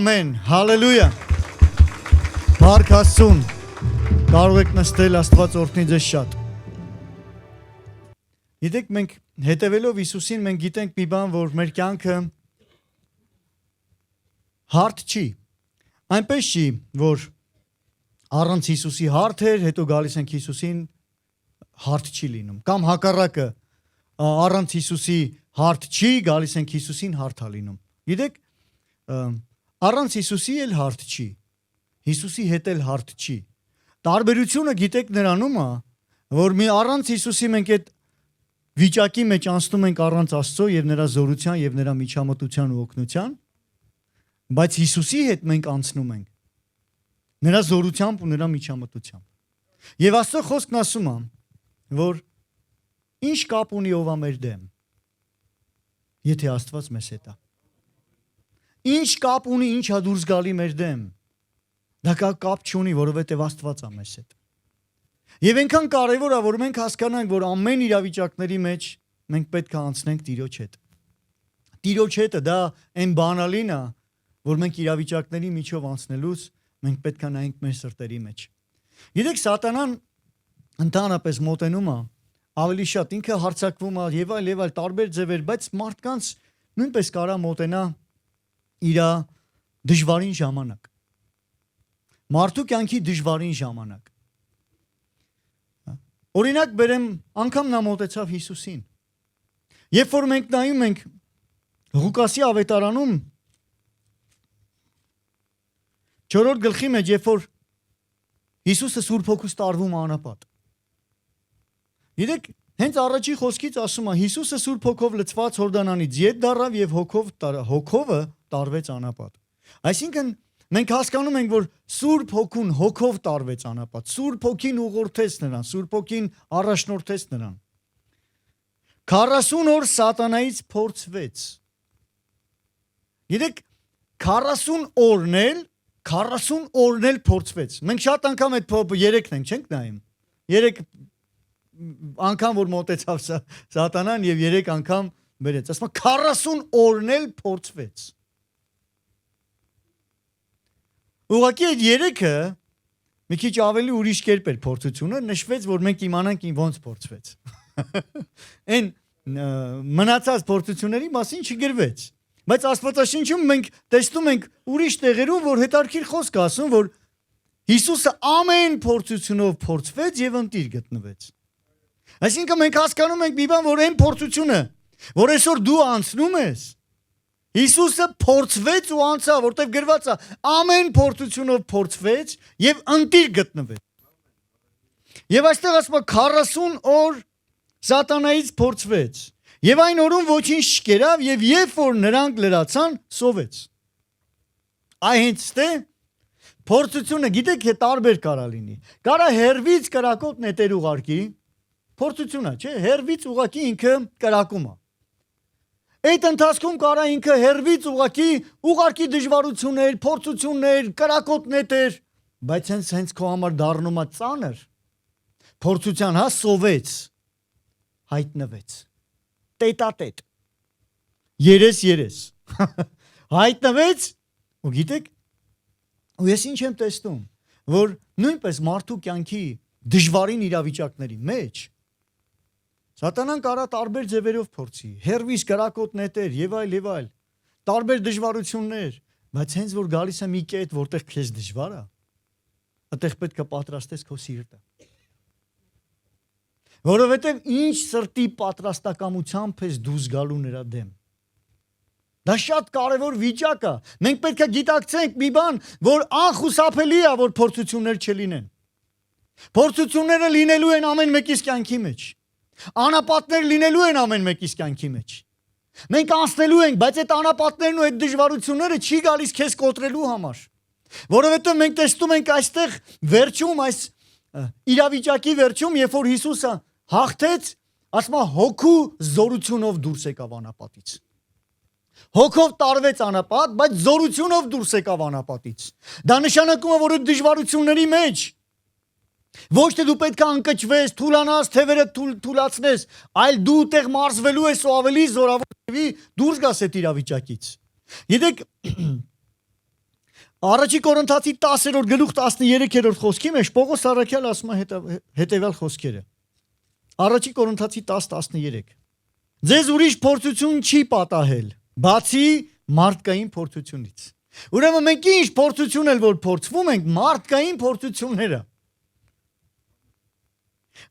Ամեն, հալելույա։ Փառք Աստծուն։ Կարող եք նստել, Աստված օրհնի ձեզ շատ։ Գիտեք, մենք հետևելով Հիսուսին, մենք գիտենք մի բան, որ մեր կյանքը հարթ չի։ Այնպես չի, որ առանց Հիսուսի հարթ էր, հետո գալիս ենք Հիսուսին, հարթ չի լինում։ Կամ հակառակը, առանց Հիսուսի հարթ չի, գալիս ենք Հիսուսին, հարթ է լինում։ Գիտեք, առանց Հիսուսի էլ հարթ չի, Հիսուսի հետ էլ հարթ չի։ Տարբերությունը գիտեք նրանում է, որ մի առանց Հիսուսի մենք այդ վիճակի մեջ անցնում ենք առանց Աստծո եւ նրա զորության եւ նրա միջամտության ու օգնության, բայց Հիսուսի հետ մենք անցնում ենք նրա զորությամբ ու նրա միջամտությամբ։ Եվ Աստծո խոսքն ասում է, որ ինչ կապ ունի ով է մեր դեմ, եթե Աստված մեզ հետ է։ Ինչ կապ ունի, ինչ է դուրս գալի մեր դեմ, դա կապ չունի, որովհետև Աստված է մեզ հետ։ Եվ այնքան կարևոր է, որ մենք հասկանանք, որ ամեն իրավիճակների մեջ մենք պետք է անցնենք Տիրոջ հետ։ Տիրոջ հետը դա այն բանալին է, որ մենք իրավիճակների միջով անցնելուց մենք պետք է նայենք մեր սրտերի մեջ։ Գիտեք, սատանան ընդհանրապես մոտենում է, ավելի շատ ինքը հարձակվում է եւ այլ տարբեր ձևեր, բայց մարդկանց նույնպես կարա մոտենա իր դժվարին ժամանակ։ Մարդու կյանքի դժվարին ժամանակ։ Օրինակ բերեմ, անգամ նա մոտեցավ Հիսուսին։ Երբ որ մենք նայում ենք Ղուկասի ավետարանում 4-րդ գլխի մեջ, երբ որ Հիսուսը Սուրբ Հոգուց տարվում անապատ։ Գիտեք, հենց առաջի խոսքից ասում է Հիսուսը Սուրբ Հոգով լցված Հորդանանից ետ դառավ եւ հոգովը տարվեց անապատ։ Այսինքն մենք հասկանում ենք, որ Սուրբ Հոգուն հոգով տարվեց անապատ, Սուրբ Հոգին ուղղորդեց նրան, Սուրբ Հոգին առաջնորդեց նրան։ 40 օր սատանայից փորձվեց։ Գիտեք, 40 օրն էլ փորձվեց։ Մենք շատ անգամ այդ 3-ն ենք, չենք նայում։ 3 անգամ որ մոտեցավ սատանան եւ 3 անգամ բերեց։ Ասում 40 օրն էլ փորձվեց։ Ուղղակի այդ 3-ը մի քիչ ավելի ուրիշ կերպ էր փորձությունը, նշվեց, որ մենք իմանանք ոնց փորձվեց։ Այն մնացած փորձությունների մասին չգրվեց։ Բայց Աստվածաշնչում մենք տեսնում ենք ուրիշ տեղերում, որ հետարքիր խոսք ասում, որ Հիսուսը ամեն փորձությունով փորձվեց եւ ընտիր գտնվեց։ Այսինքն մենք հասկանում ենք մի բան, որ այն փորձությունը, որ այսօր դու անցնում ես, Հիսուսը փորձվեց ու անցավ, որտեղ գրված է ամեն փորձությունով փորձվեց եւ ընտիր գտնվեց։ Եվ այստեղ ասում է 40 օր սատանայից փորձվեց։ Եվ այն օրում ոչինչ չկերավ եւ երբ որ նրանք լրացան, սովեց։ Այ հենց դե փորձությունը գիտեք թե տարբեր կարա լինի։ Կարա հերվից կրակոտ նետեր ուղարկի, փորձությունա, չէ, հերվից ուղակի ինքը կրակում է։ Այդ ընթացքում կարա ինքը հերվից ուղարկի դժվարություններ, փորձություններ, կրակոտ նետեր, բայց հենց քո համար դառնում է ծանր։ Փորձության հա սովեց, հայտնվեց։ Տետատետ, երես, հայտնվեց, ու գիտեք, ու ես ինչ եմ տեսնում, որ նույնպես մարդու կյանքի դժվարին իրավիճակների մեջ, սատանան կարա տարբեր ձևերով փորձի, հերվից կրակոտ նետեր եւ այլ, տարբեր դժվարություններ, բայց հենց որ գալիս է մի կետ, որտեղ քեզ դժվար է, այդտեղ պետք է պատրաստես քո սիրտը։ Որովհետև ինչ սրտի պատրաստակամությամբ ես դուրս գալու նրա դեմ։ Դա շատ կարևոր վիճակ է։ Մենք պետք է գիտակցենք մի բան, որ անխուսափելի է, որ փորձություններ չլինեն։ Փորձությունները լինելու են ամեն մեկիս կյանքի մեջ։ Անապատներ լինելու են ամեն մեկիս կյանքի մեջ։ Մենք անցնելու ենք, բայց այդ անապատներն ու այդ դժվարությունները չի գալիս քեզ կոտրելու համար։ Որովհետև մենք տեսնում ենք այստեղ վերջում այս իրավիճակի վերջում, երբ որ Հիսուսը հաղթեց, ասում է հոգու զորությունով դուրս եկավ անապատից։ Հոգով տարվեց անապատ, բայց զորությունով դուրս եկավ անապատից։ Դա նշանակում է, որ այդ դժվարությունների մեջ ոչ թե դու պետք է անկճվես, թուլանաս, թևերը թուլացնես, այլ դու տեղ մարզվելու ես ու ավելի զորավոր դուրս գաս այդ իրավիճակից։ Գիտեք, Առաջի Կորինթացի 10-րդ գլուխ 13-րդ խոսքի մեջ Պողոս առաքյալ ասում է հետևյալ խոսքերը։ Առաջի Կորինթացի 10:13 Ձեզ ուրիշ փորձություն չի պատահել, բացի մարդկային փորձությունից։ Ուրեմն մենք ինչ փորձություն էլ որ փորձվում ենք, մարդկային փորձությունները։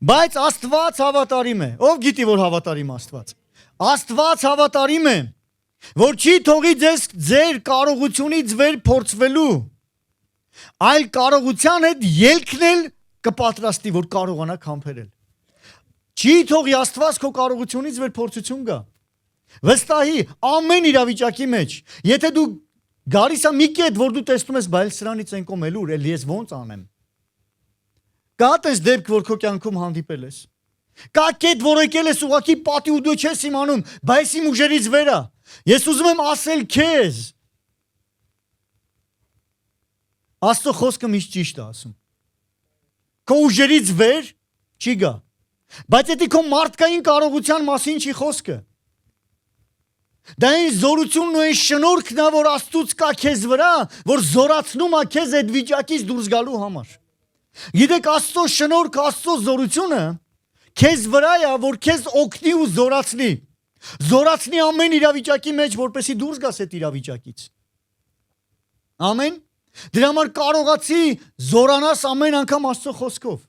Բայց Աստված հավատարիմ է։ Ով գիտի որ հավատարիմ Աստված։ Աստված հավատարիմ է, որ չի թողի ձեզ ձեր կարողությունից վեր փորձվելու, այլ կարողության հետ ելքնել կպատրաստի, որ կարողանաք համբերել։ Չի թողի Աստված քո կարողությունից վեր փորձություն գա։ Վստահի ամեն իրավիճակի մեջ, եթե դու գալիս ես մի կետ, որ դու տեսնում ես, բայց սրանից են կոմելուր, էլ ես ոնց անեմ։ Կա տես դեպք, որ քո կյանքում հանդիպել ես։ Կա կետ, որ եկել ես ուղղակի պատի ու դու չես իմանում, բայց իմ ուժերից վեր է։ Ես ուզում եմ ասել քեզ։ Աստծո խոսքը միշտ ճիշտ է ասում։ Քո ուժերից վեր չի գա։ Բայց եթե քո մարդկային կարողության մասին չի խոսքը։ Դա այն զորությունն ու այն շնորհքն է, որ Աստծուց կա քեզ վրա, որ զորացնում է քեզ այդ վիճակից դուրս գալու համար։ Գիտեք, Աստծո շնորհքը, Աստծո զորությունը քեզ վրա է, որ քեզ օգնի ու զորացնի։ Զորացնի ամեն իրավիճակի մեջ, որպեսզի դուրս գաս այդ իրավիճակից։ Ամեն։ Դրա համար կարողացի զորանաս ամեն անգամ Աստծո խոսքով։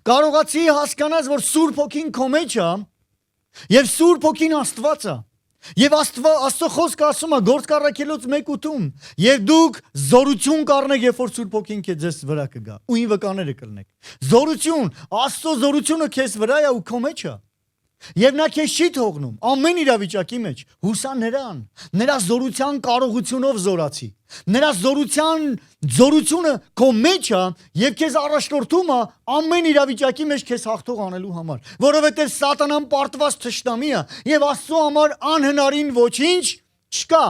Կարողացի հասկանաս, որ Սուրբ Հոգին քո մեջ է, եւ Սուրբ Հոգին Աստված է։ Եվ Աստծո խոսքը ասում է Գործք առաքելոց 1:8, եւ դուք զորություն կառնեք, երբ որ Սուրբ Հոգին քեզ վրա կգա, ու ին վկաները կլնեք։ Զորություն, Աստծո զորությունը քեզ վրա է ու քո մեջ է։ Եվ նա քեզ չի թողնում ամեն իրավիճակի մեջ, հուսա նրան, նրա զորության կարողությունով զորացի։ Նրա զորությունը քո մեջ է եւ քեզ առաջնորդում է ամեն իրավիճակի մեջ քեզ հաղթող անելու համար, որովհետեւ սատանան պարտված թշնամի է եւ Աստծո համար անհնարին ոչինչ չկա։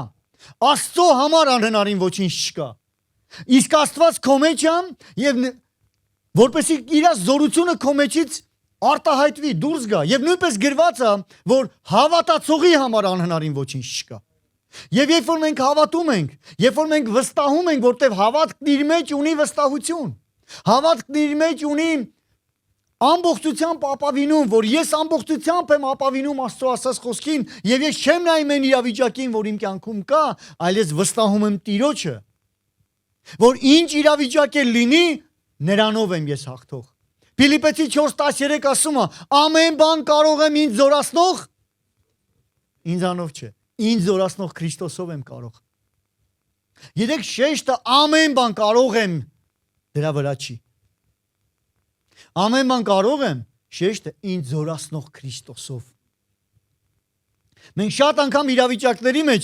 Աստծո համար անհնարին ոչինչ չկա։ Իսկ Աստված քո մեջ է եւ որպեսզի իր զորությունը քո մեջից արտահայտվի, դուրս գա, եւ նույնպես գրված է, որ հավատացողի համար անհնարին ոչինչ չկա։ Եվ երբ որ մենք հավատում ենք, երբ որ մենք վստահում ենք, որտեվ հավատքն իր մեջ ունի վստահություն, հավատքն իր մեջ ունի ամբողջությամբ ապավինում, որ ես ամբողջությամբ եմ ապավինում Աստծո ասած խոսքին, եւ ես չեմ նայում այն իրավիճակին, որ իմ կյանքում կա, այլ ես վստահում եմ Տիրոջը, որ ինչ իրավիճակ էլ լինի, նրանով եմ ես հաղթող։ Փիլիպպեցի 4:13 ասում է. ամեն բան կարող եմ ինձ զորացնող, ինձանով չէ, ինձ զորացնող Քրիստոսով եմ կարող։ Գիտեք, շեշտը ամեն բան կարող եմ դրա վրա չի։ Ամեն բան կարող եմ, շեշտը ինձ զորացնող Քրիստոսով։ Մենք շատ անգամ իրավիճակների մեջ,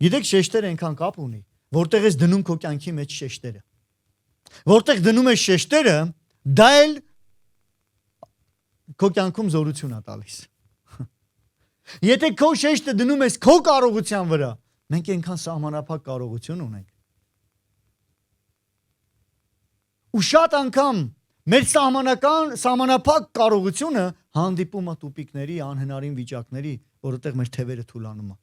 գիտեք, շեշտերը այնքան կապ ունի, որտեղ ես դնում քո կյանքի մեջ շեշտերը։ Որտեղ դնում ես շեշտերը, դա էլ քո կյանքում զորություն է տալիս։ Եթե քո շեշտը դնում ես քո կարողության վրա, մենք այնքան սահմանափակ կարողություն ունենք։ Ու շատ անգամ մեր սահմանափակ կարողությունը հանդիպում է տուպիկների, անհնարին վիճակների, որովհետև մեր թևերը թուլանում է։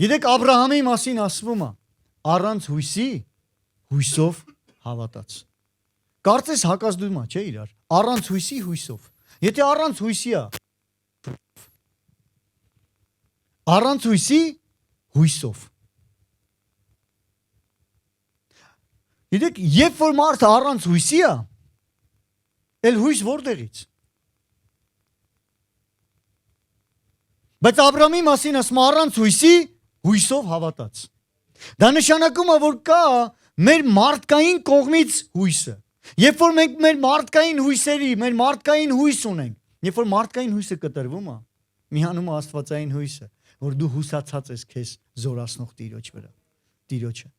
Գիտեք, Աբրահամի մասին ասվում է, առանց հույսի, հույսով հավատաց։ Կարծես հակազդում է, չէ՞ իրար։ Առանց հույսի հույսով։ Եթե առանց հույսի է, առանց հույսի հույսով։ Գիտեք, երբ որ մարդը առանց հույսի է, էլ հույս որտեղից։ Բայց Աբրահամի մասին ասում առանց հույսի հույսով հավատաց։ Դա նշանակում է, որ կա մեր մարդկային կողմից հույսը։ Երբ որ մենք մեր մարդկային հույսերի, մեր մարդկային հույս ունենք, երբ որ մարդկային հույսը կտրվում է, միանում է աստվածային հույսը, որ դու հուսացած ես քեզ զորացնող Տիրոջ վրա, Տիրոջը։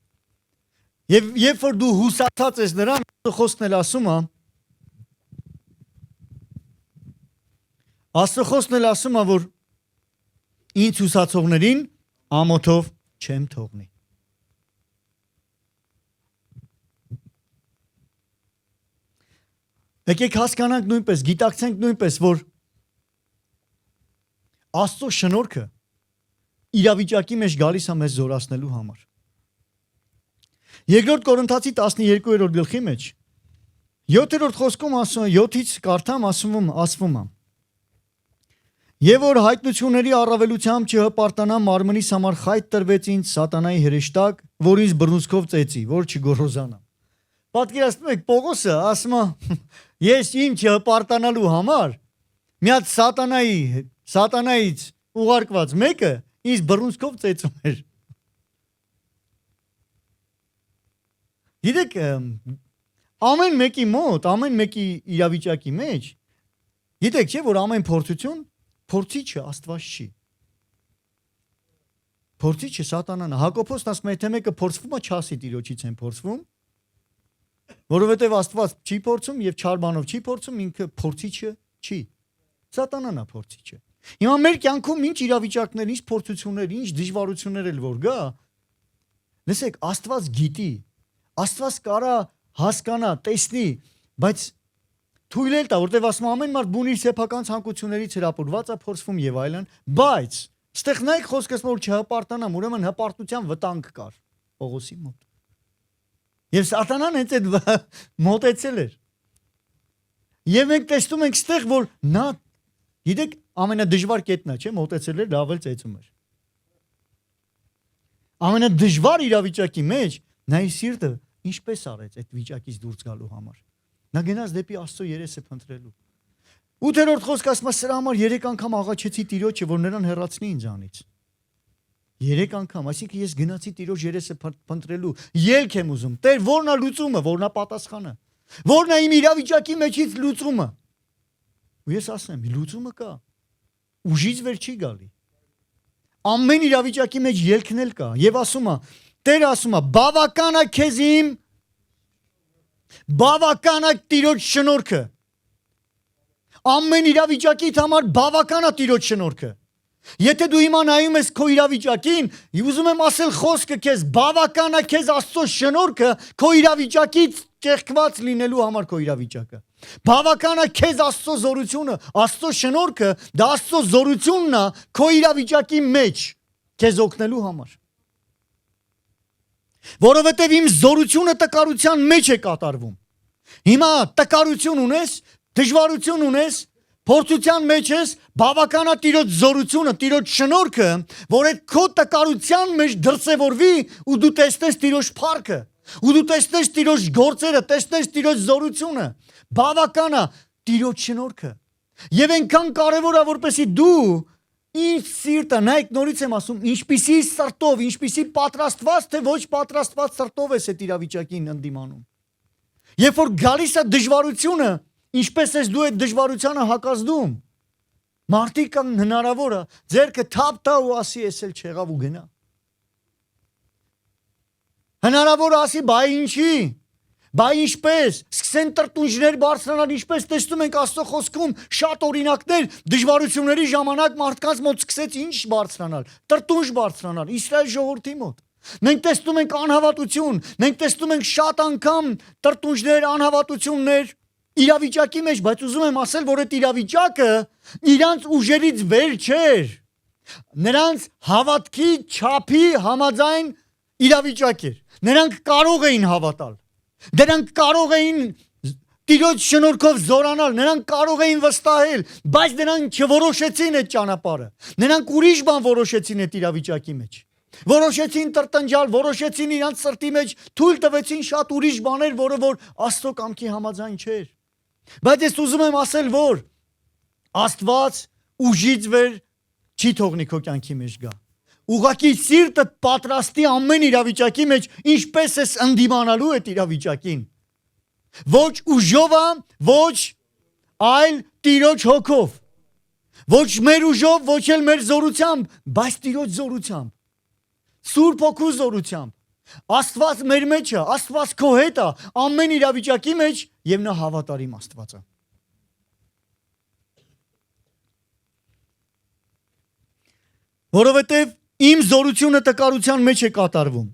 Եվ երբ որ դու հուսացած ես նրան, Աստծո խոսքն էլ ասում է, Աստծո խոսքն էլ ասում է, որ ինձ հուսացողներին ամոթով չեմ թողնի։ Եկեք հասկանանք նույնպես, գիտակցենք նույնպես, որ Աստծո շնորհքը իրավիճակի մեջ գալիս է մեզ զորացնելու համար։ Երկրորդ Կորինթացի 12-րդ գլխի մեջ 7-րդ խոսքում ասում է 7-ից կարդամ ասվում է. Եվ որ հայտնությունների առավելությամբ չհպարտանա մարմնիս համար խայտ տրվեց ինձ սատանայի հրեշտակ, որ ինձ բռնուցքով ծեծի, որ չգոռոզանամ։ Պատկերացնում եք Պողոսը ասում է ես ինձ չհպարտանալու համար մի հատ սատանայից ուղարկված մեկը ինձ բռնուցքով ծեծում էր։ Գիտեք ամեն մեկի մոտ, ամեն մեկի իրավիճակի մեջ գիտեք չէ որ ամեն փորձություն փորձիչը Աստված չի։ Փորձիչը սատանան է։ Հակոբոսն ասում է թե մեկը փորձվում է չասի Տիրոջից են փորձվում, որովհետև Աստված չի փորձում եւ չար բանով չի փորձում, ինքը փորձիչը չի։ Սատանան է փորձիչը։ Հիմա մեր կյանքում ինչ իրավիճակներ, ինչ փորձություններ, ինչ դժվարություններ էլ որ գա, լսեք, Աստված գիտի, Աստված կարա հասկանա, տեսնի, բայց թույլ էլ տա, որտեվ ասում ամեն մարդ բունի սեփական ցանկություններից հրապուրված է փորձվում եւ այլն, բայց ստեղ նայեք խոսքս որ չհպարտանամ, ուրեմն հպարտության վտանգ կար Պողոսի մոտ։ Եվ սատանան հենց այդ մոտեցել էր։ Եվ մենք տեսնում ենք ստեղ որ նա գիտեք ամենադժվար կետն է, չէ՞, մոտեցել էր, լավ էլ ծեծում էր։ Ամենադժվար իրավիճակի մեջ նա իր սիրտը ինչպես արեց այդ վիճակից դուրս գալու համար։ Նա գնաց դեպի Աստծո երեսը փնտրելու։ 8-րդ խոսք ասում է սրա համար 3 անգամ աղաչեցի Տիրոջը, որ նրան հեռացնի ինձանից։ 3 անգամ, այսինքն ես գնացի Տիրոջ երեսը փնտրելու, ելք եմ ուզում։ Տեր, ո՞րն է լուծումը, ո՞րն է պատասխանը։ Ո՞րն է իմ իրավիճակի մեջից լուծումը։ Ու ես ասեմ, լուծումը կա։ Ուժից վեր չի գալի։ Ամեն իրավիճակի մեջ ելքն էլ կա, եւ ասում է, Տերը ասում է, բավական է քեզ իմ բավական է Տիրոջ շնորհքը։ Ամեն իրավիճակիդ համար բավական է Տիրոջ շնորհքը։ Եթե դու հիմա նայում ես քո իրավիճակին, ուզում եմ ասել խոսքը քեզ բավական է քեզ Աստծո շնորհքը քո իրավիճակից ճեղքված լինելու համար քո իրավիճակը։ Բավական է քեզ Աստծո զորությունը, Աստծո շնորհքը, դա Աստծո զորությունն է քո իրավիճակի մեջ քեզ օգնելու համար։ Որովհետև իմ զորությունը տկարության մեջ է կատարվում։ Հիմա տկարություն ունես, դժվարություն ունես, փորձության մեջ ես, բավական է Տիրոջ զորությունը, Տիրոջ շնորհքը, որ այդ քո տկարության մեջ դրսևորվի ու դու տեսնես Տիրոջ փառքը, ու դու տեսնես Տիրոջ գործերը, տեսնես Տիրոջ զորությունը, բավական է Տիրոջ շնորհքը։ Եվ այնքան կարևոր է որպեսզի դու ինչ սիրտը, նայեք նորից եմ ասում, ինչպիսի սրտով, ինչպիսի պատրաստված, թե ոչ պատրաստված սրտով ես այդ իրավիճակին ընդդիմանում։ Երբ որ գալիս է դժվարությունը, ինչպես ես դու այդ դժվարությանը հակազդում, մարդիկ կան հնարավոր է, ձերքը թափ տա ու ասի ես էլ չեղավ ու գնա։ Հնարավոր է ասի, բայ ինչի, բայ ինչպես, սկսեն տրտունջներ բարձրանալ, ինչպես տեսնում ենք Աստծո խոսքում շատ օրինակներ, դժվարությունների ժամանակ մարդկանց մոտ սկսեց ինչ բարձրանալ, տրտունջ բարձրանալ, Իսրայել ժողովրդի մոտ։ Մենք տեսնում ենք անհավատություն, մենք տեսնում ենք շատ անգամ տրտունջներ, անհավատություններ իրավիճակի մեջ, բայց ուզում եմ ասել, որ այդ իրավիճակը իրանց ուժերից վեր չէր։ Նրանց հավատքի չափի համաձայն իրավիճակ էր։ Նրանք կարող էին հավատալ։ Նրանք կարող էին Տիրոջ շնորհքով զորանալ, նրանք կարող էին վստահել, բայց նրանք չորոշեցին այդ ճանապարհը։ Նրանք ուրիշ բան որոշեցին այդ իրավիճակի մեջ։ Որոշեցին տրտնջալ, որոշեցին իրանց սրտի մեջ, թույլ տվեցին շատ ուրիշ բաներ, որը որ Աստծո կամքի համաձայն չէր։ Բայց ես ուզում եմ ասել, որ Աստված ուժից վեր չի թողնի քո կյանքի մեջ գա։ Ուղղակի սիրտը պատրաստի ամեն իրավիճակի մեջ, ինչպես ես ընդդիմանալու այդ իրավիճակին։ Ոչ ուժով, ոչ այլ Տիրոջ հոգով։ Ոչ մեր ուժով, ոչ էլ մեր զորությամբ, բայց Տիրոջ զորությամբ։ Սուրբ Հոգու զորությամբ։ Աստված մեր մեջ է, Աստված քո հետ է, ամեն իրավիճակի մեջ եւ նա հավատարիմ Աստված է։ Որովհետեւ իմ զորությունը տկարության մեջ է կատարվում։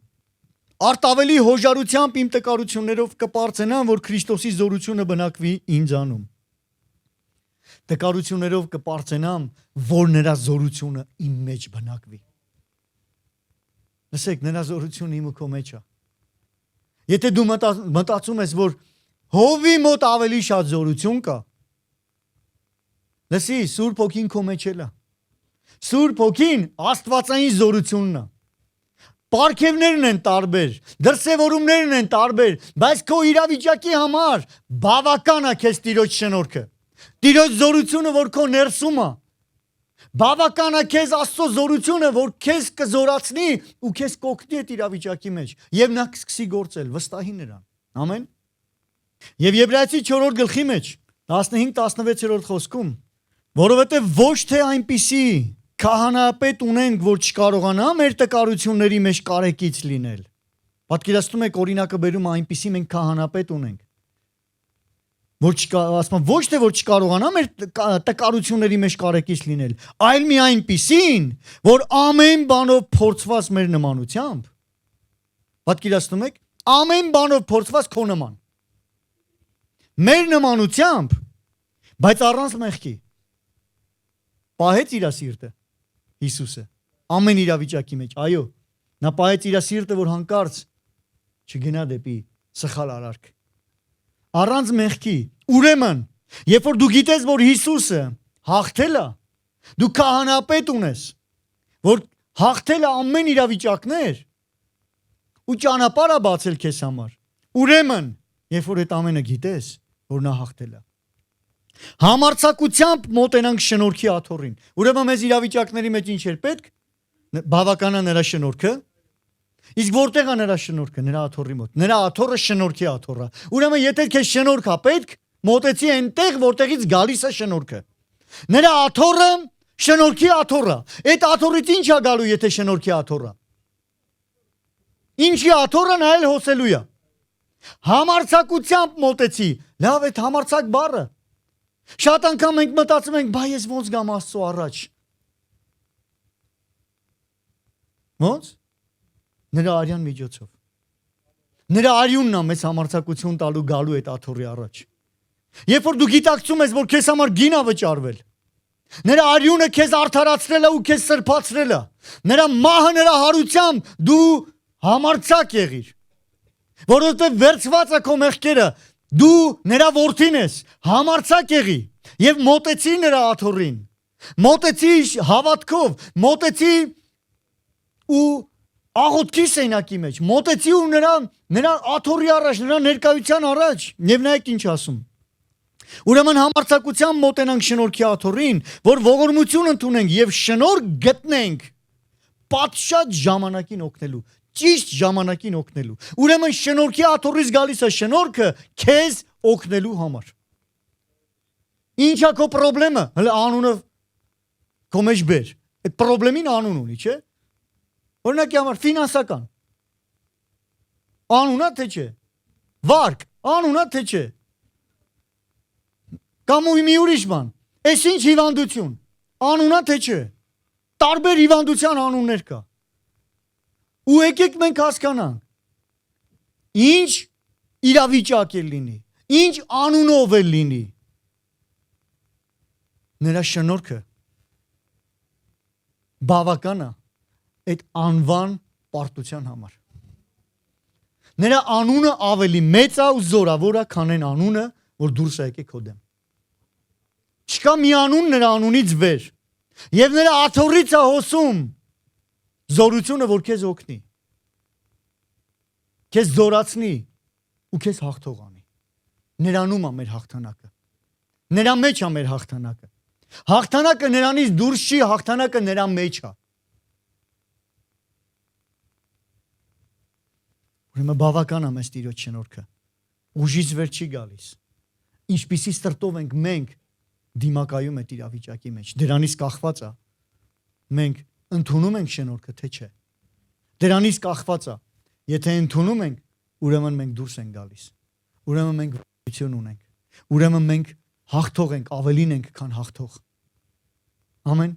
Արդ ավելի հոժարությամբ իմ տկարություններով կպարծենամ, որ Քրիստոսի զորությունը բնակվի ինձանում։ Տկարություններով կպարծենամ, որ նրա զորությունը իմ մեջ բնակվի։ Լսեք, նրա զորությունը իմ ու քո մեջ է։ Եթե դու մտածում ես, որ հովի մոտ ավելի շատ զորություն կա, լսի, Սուրբ Հոգին քո մեջ է։ Սուրբ Հոգին աստվածային զորությունն է։ Պարգևներն են տարբեր, դրսևորումներն են տարբեր, բայց քո իրավիճակի համար բավական է քեզ Տիրոջ շնորհքը։ Տիրոջ զորությունը, որ քո ներսում է, բավական է քեզ Աստծո զորությունը, որ քեզ կզորացնի ու քեզ կօգնի այդ իրավիճակի մեջ, եւ նա կսկսի գործել, վստահի նրան։ Ամեն։ Եվ Եբրայեցի 4-րդ գլխի մեջ 15-16-րդ խոսքում, որովհետեւ ոչ թե այնպիսի քահանայապետ ունենք, որ չկարողանա մեր տկարությունների մեջ կարեկից լինել։ Պատկերացնում եք, օրինակը բերում այնպիսի մենք քահանայապետ ունենք, որ ասում ոչ թե որ չկարողանա մեր տկարությունների մեջ կարեկից լինել, այլ մի այնպիսին, որ ամեն բանով փորձված մեր նմանությամբ։ Պատկերացնում եք, ամեն բանով փորձված քո նման։ Մեր նմանությամբ, բայց առանց մեղքի։ Պահեց իր սիրտը Հիսուսը ամեն իրավիճակի մեջ, այո, նա պահեց իր սիրտը, որ հանկարծ չգնա դեպի սխալ արարք։ Առանց մեղքի, ուրեմն, երբ որ դու գիտես, որ Հիսուսը հաղթել է, դու քահանայապետ ունես, որ հաղթել է ամեն իրավիճակներ ու ճանապարհ է բացել քեզ համար։ Ուրեմն, երբ որ այդ ամենը գիտես, որ նա հաղթել է, համարձակությամբ մոտենանք շնորհքի աթոռին։ Ուրեմն մեզ իրավիճակների մեջ ինչ էր պետք։ Բավական է նրա շնորհքը։ Իսկ որտեղ է նրա շնորհքը, նրա աթոռի մոտ։ Նրա աթոռը շնորհքի աթոռ է։ Ուրեմն եթե քեզ շնորհք է պետք, մոտեցի այնտեղ, որտեղից գալիս է շնորհքը։ Նրա աթոռը շնորհքի աթոռ է։ Այդ աթոռից ինչ է գալու, եթե շնորհքի աթոռ է։ Ինչի աթոռը նայել հոսելու է։ Համարձակությամբ մոտեցի։ Լավ, այդ համարձակ բառը շատ անգամ մենք մտածում ենք, բայ ես ոնց գամ Աստծո առաջ։ Ոնց։ Նրա արյան միջոցով։ Նրա արյունն է մեզ համարձակություն տալու գալու այդ աթոռի առաջ։ Երբ որ դու գիտակցում ես, որ քեզ համար գին է վճարվել, նրա արյունը քեզ արդարացրել է ու քեզ սրբացրել է, նրա մահը, նրա հարությամբ դու համարձակ եղիր, որովհետև վերցված է քո մեղքերը, դու նրա որդին ես, համարձակ եղի եւ մոտեցի նրա աթոռին, մոտեցի հավատքով, մոտեցի ու աղոթքի սենակի մեջ, մոտեցի ու նրա աթոռի առաջ, նրա ներկայության առաջ, եւ նայեք ինչ ասում։ Ուրեմն համարձակությամբ մոտենանք շնորհքի աթոռին, որ ողորմություն ընդունենք եւ շնորհ գտնենք պատշաճ ժամանակին օգնելու, ճիշտ ժամանակին օգնելու։ Ուրեմն շնորհքի աթոռից գալիս է շնորհքը քեզ օգնելու համար։ Ինչ է քո խնդրումը, հələ անունը քո մեջ բեր։ Այդ խնդրին անուն ունի, չէ՞։ Օրինակի համար ֆինանսական։ Անունա թե չէ։ Վարկ, անունա թե չէ։ Կամ մի ուրիշ բան։ Էս ինչ հիվանդություն։ Անունա թե չէ։ Տարբեր հիվանդության անուններ կա։ Ու եկեք մենք հասկանանք։ Ինչ իրավիճակ է լինի, ինչ անունով է լինի։ Նրա շնորհքը բավական է այդ անվան պարտության համար։ Նրա անունը ավելի մեծ է ու զորավոր է, քան այն անունը, որ դուրս է եկել քո դեմ։ Չկա մի անուն նրա անունից վեր։ Եվ նրա աթոռից է հոսում զորությունը, որ քեզ օգնի, քեզ զորացնի ու քեզ հաղթող անի։ Նրանում է մեր հաղթանակը։ Նրա մեջ է մեր հաղթանակը։ Հաղթանակը նրանից դուրս չի, հաղթանակը նրա մեջ է։ Ուրեմն բավական է մեզ Տիրոջ շնորհքը։ Ուժից վեր չի գալիս։ Ինչպիսի սրտով ենք մենք դիմակայում այդ իրավիճակի մեջ։ Դրանից կախված է մենք ընդունում ենք շնորհքը, թե չէ։ Դրանից կախված է, եթե ընդունում ենք, ուրեմն մենք դուրս ենք գալիս։ Ուրեմն մենք վստահություն ունենք։ Ուրեմն մենք հաղթող ենք, ավելին ենք, քան հաղթող։ Ամեն։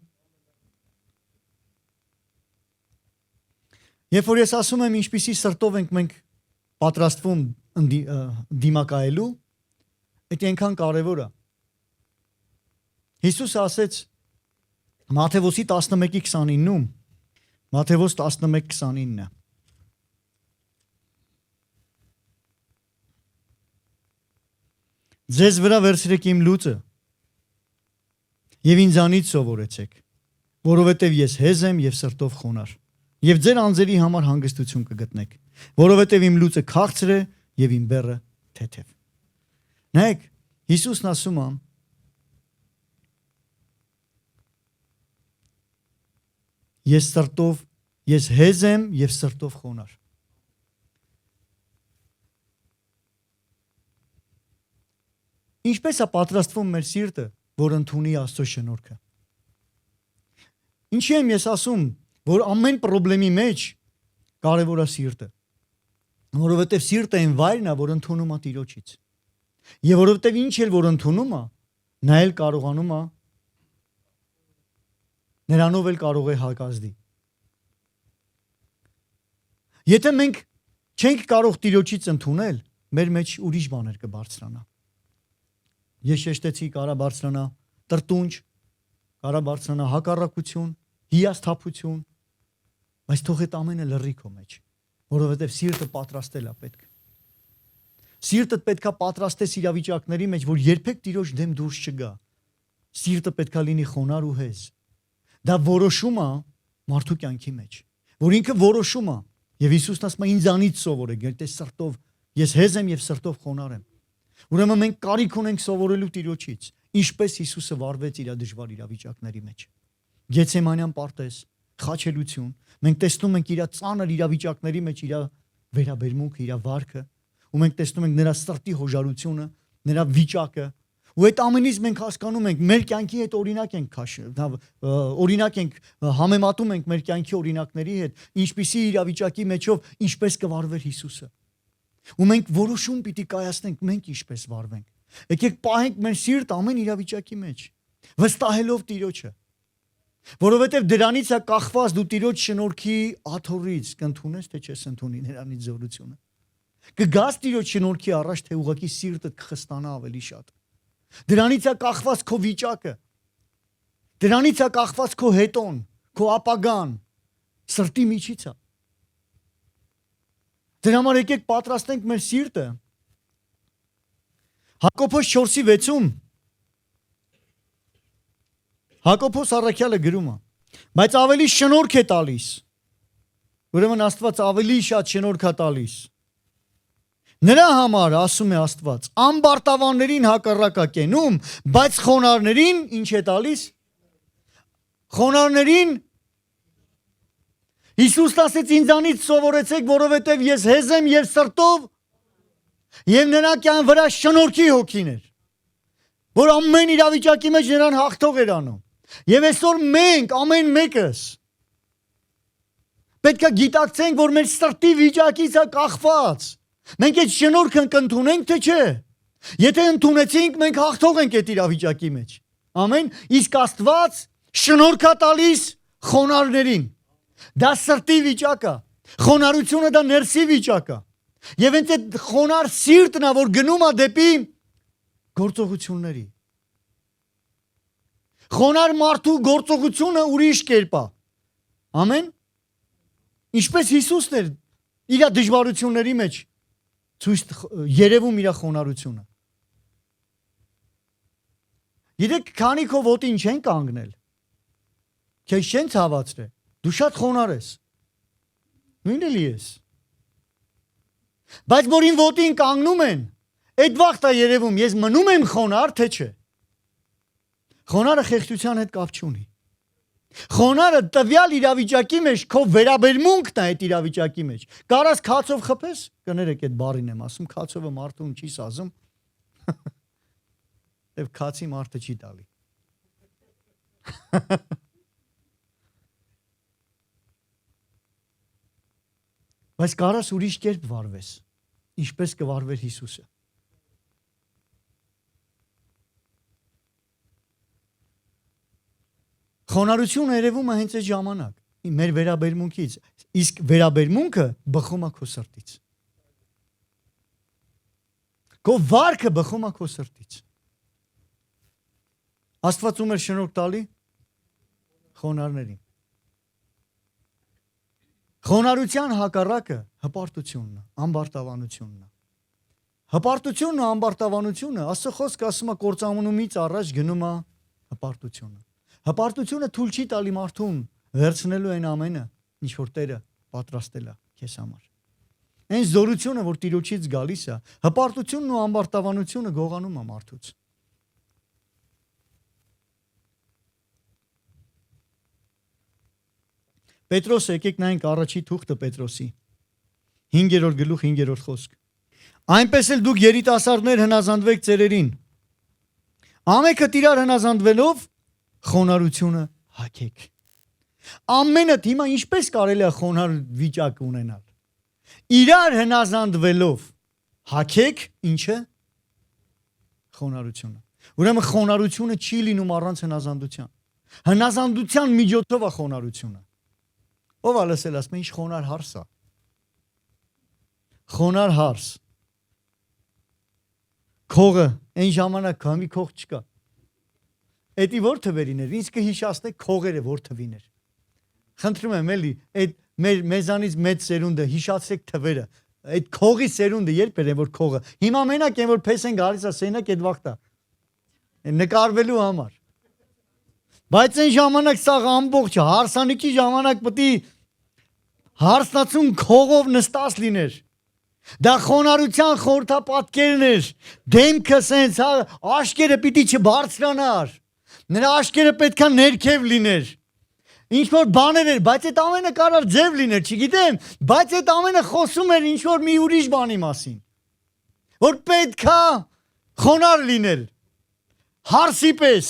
Երբ որ ես ասում եմ ինչպիսի սրտով ենք մենք պատրաստվում դիմակայելու, այդ այնքան կարևոր է։ Հիսուսը ասեց Մատթեոս 11:29-ում, Մատթեոս 11:29-ը։ Ձեզ վրա վերցրեք իմ լուծը եւ ինձանից սովորեցեք, որովհետեւ ես հեզ եմ եւ սրտով խոնար, եւ ձեր անձերի համար հանգստություն կգտնեք, որովհետեւ իմ լուծը քաղցր է եւ իմ բեռը թեթև։ Նայեք, Հիսուսն ասում է. ես հեզ եմ եւ սրտով խոնար։ Ինչպես է պատրաստվում մեր սիրտը, որ ընդունի Աստծո շնորհքը։ Ինչի եմ ես ասում, որ ամեն խնդրի մեջ կարևոր է սիրտը, որովհետև սիրտը այն վայրն է, որ ընդունում է Տիրոջից։ Եվ որովհետև ինչ էլ որ ընդունում է, նա էլ կարողանում է, նրանով էլ կարող է հակազդի։ Եթե մենք չենք կարող Տիրոջից ընդունել, մեր մեջ ուրիշ բաներ կբարձրանա։ Ես շեշտեցի, կարա բարձրանա տրտունջ, կարա բարձրանա հակառակություն, հիասթափություն, բայց թող այդ ամենը լռի քո մեջ, որովհետև սիրտը պատրաստել է պետք։ Սիրտը պետքա պատրաստես իրավիճակների մեջ, որ երբեք Տիրոջ դեմ դուրս չգա։ Սիրտը պետքա լինի խոնար ու հեզ։ Դա որոշում է մարդու կյանքի մեջ, որ ինքը որոշում է, եւ Հիսուսն ասում է ինձանից սովորեք, եթե սրտով, ես հեզ եմ եւ սրտով խոնար եմ։ Ուրեմն մենք կարիք ունենք սովորելու Տիրոջից, ինչպես Հիսուսը վարվեց իր դժվար իրավիճակների մեջ։ Գեցսեմանյան պարտեզ, խաչելություն, մենք տեսնում ենք իր ծանր իրավիճակների մեջ իր վերաբերմունքը, իր վարքը, ու մենք տեսնում ենք նրա սրտի հոժարությունը, նրա վիճակը, ու այդ ամենից մենք հասկանում ենք մեր կյանքի հետ օրինակ ենք համեմատում ենք մեր կյանքի օրինակների հետ, ինչպիսի իրավիճակի մեջով ինչպես կվարվեր Հիսուսը։ Ու մենք որոշում պիտի կայացնենք մենք ինչպես վարվենք։ Եկեք պահենք մեր սիրտ ամեն իրավիճակի մեջ, վստահելով Տիրոջը, որովհետև դրանից է կախված դու Տիրոջ շնորհքի աթոռից կընդունես, թե չես ընդունի նրանից զորությունը։ Կգաս Տիրոջ շնորհքի առաջ, թե ուղղակի սիրտդ կխստանա ավելի շատ։ Դրանից է կախված քո վիճակը, դրանից է կախված քո հետոն, քո ապագան, սրտի միջից է։ Դրա համար եկեք պատրաստենք մեր սիրտը։ Հակոբոս 4:6 Հակոբոս առաքյալը գրում է. բայց ավելի շնորհք է տալիս։ Ուրեմն Աստված ավելի շատ շնորհք է տալիս։ Նրա համար, ասում է Աստված, ամբարտավաններին հակառակ է կենում, բայց խոնարհներին ինչ է տալիս։ Խոնարհներին Հիսուսն ասեց ինձանից սովորեցեք, որովհետև ես հեզ եմ եւ սրտով եւ նրա կյան վրա շնորհքի հոգին էր, որ ամեն իրավիճակի մեջ նրան հաղթող էր անում։ Եվ այսօր մենք ամեն մեկս պետք է գիտակցենք, որ մեր սրտի վիճակից է կախված։ Մենք այդ շնորհքը կընդունենք, թե չէ։ Եթե ընդունեցինք, մենք հաղթող ենք այդ իրավիճակի մեջ։ Ամեն։ Իսկ Աստված շնորհք է տալիս խոնարհներին։ Դա սրտի վիճակ է։ Խոնարհությունը դա ներսի վիճակ է։ Եվ հենց այդ խոնարհ սիրտն է, որ գնում է դեպի գործողությունների։ Խոնարհ մարդու գործողությունը ուրիշ կերպ է։ Ամեն։ Ինչպես Հիսուսն էր իր դժվարությունների մեջ ցույց երևում իր խոնարհությունը։ Գիտեք, քանի քո ոտին չեն կանգնել, քեզ չեն ցավացրել, դու շատ խոնարհ ես։ Նույնն էլի ես։ Բայց որին ոտին կանգնում են, այդ վաղտ է երևում, ես մնում եմ խոնարհ, թե չէ։ Խոնարհը խեղճության հետ կապ չունի։ Խոնարհը տվյալ իրավիճակի մեջ քո վերաբերմունքն է այդ իրավիճակի մեջ։ Կարաս քացով խփես, կներեք այդ բառին եմ ասում, քացովը մարդուն չի սազում։ Եվ քացի մարդը չի տալի։ Բայց կարաս ուրիշ կերպ վարվես, ինչպես կվարվեր Հիսուսը։ Խոնարհությունը երևում է հենց այդ ժամանակ, մեր վերաբերմունքից, իսկ վերաբերմունքը բխում է քո սրտից։ Քո վարքը բխում է քո սրտից։ Աստված ում էր շնորհք տալի խոնարհներին։ Խոնարհության հակառակը հպարտությունն է, ամբարտավանությունն է։ Հպարտությունն ու ամբարտավանությունը, Աստծո խոսքը ասում է կործանումից առաջ գնում է հպարտությունը։ Հպարտությունը թույլ չի տալի մարդուն վերցնելու այն ամենը, ինչ որ Տերը պատրաստել է քեզ համար։ Այն զորությունը, որ Տիրոջից գալիս է, հպարտությունն ու ամբարտավանությունը գողանում է մարդուց։ Պետրոս, եկեք նայենք առաջի թուղթը Պետրոսի 5-րդ գլուխ 5-րդ խոսք։ Այնպես էլ դուք երիտասարդներ հնազանդվեք ծերերին։ Ամենքդ իրար հնազանդվելով խոնարհությունը հագեք։ Ամենը հիմա ինչպես կարելի է խոնարհ վիճակ ունենալ։ Իրար հնազանդվելով հագեք ինչը խոնարհությունը։ Ուրեմն խոնարհությունը չի լինում առանց հնազանդության։ Հնազանդության միջոցով է խոնարհությունը։ Ով է լսել, ասում է ինչ խոնարհ հարս է։ Խոնարհ հարս։ Քողը այն ժամանակ քամի քող չկա։ Էդի որ թվերին էր, ինձ կհիշացնեք քողերը որ թվին էր։ Խնդրում եմ էլի, այդ մեզանից մեծ սերունդը հիշացրեք թվերը։ Այդ քողի սերունդը երբ էր որ քողը։ Հիմա մենակ են որ պես են գալիս է սենակ այդ վաղտա։ Նկարվելու համար։ Բայց այն ժամանակ սա ամբողջ հարսանիքի ժամանակ պետք է հարսնացուն քողով նստած լիներ։ Դա խոնարհության խորհրդապատկերն էր։ Դեմքը սենց աշկերը պիտի չբարձրանար։ Նրա աշկերը պետքա ներքև լիներ։ Ինչ որ բաներ էր, բայց այդ ամենը կարող ձև լիներ, չգիտեմ, բայց այդ ամենը խոսում էր ինչ որ մի ուրիշ բանի մասին։ Որ պետքա խոնարհ լինել։ Հարսի պես։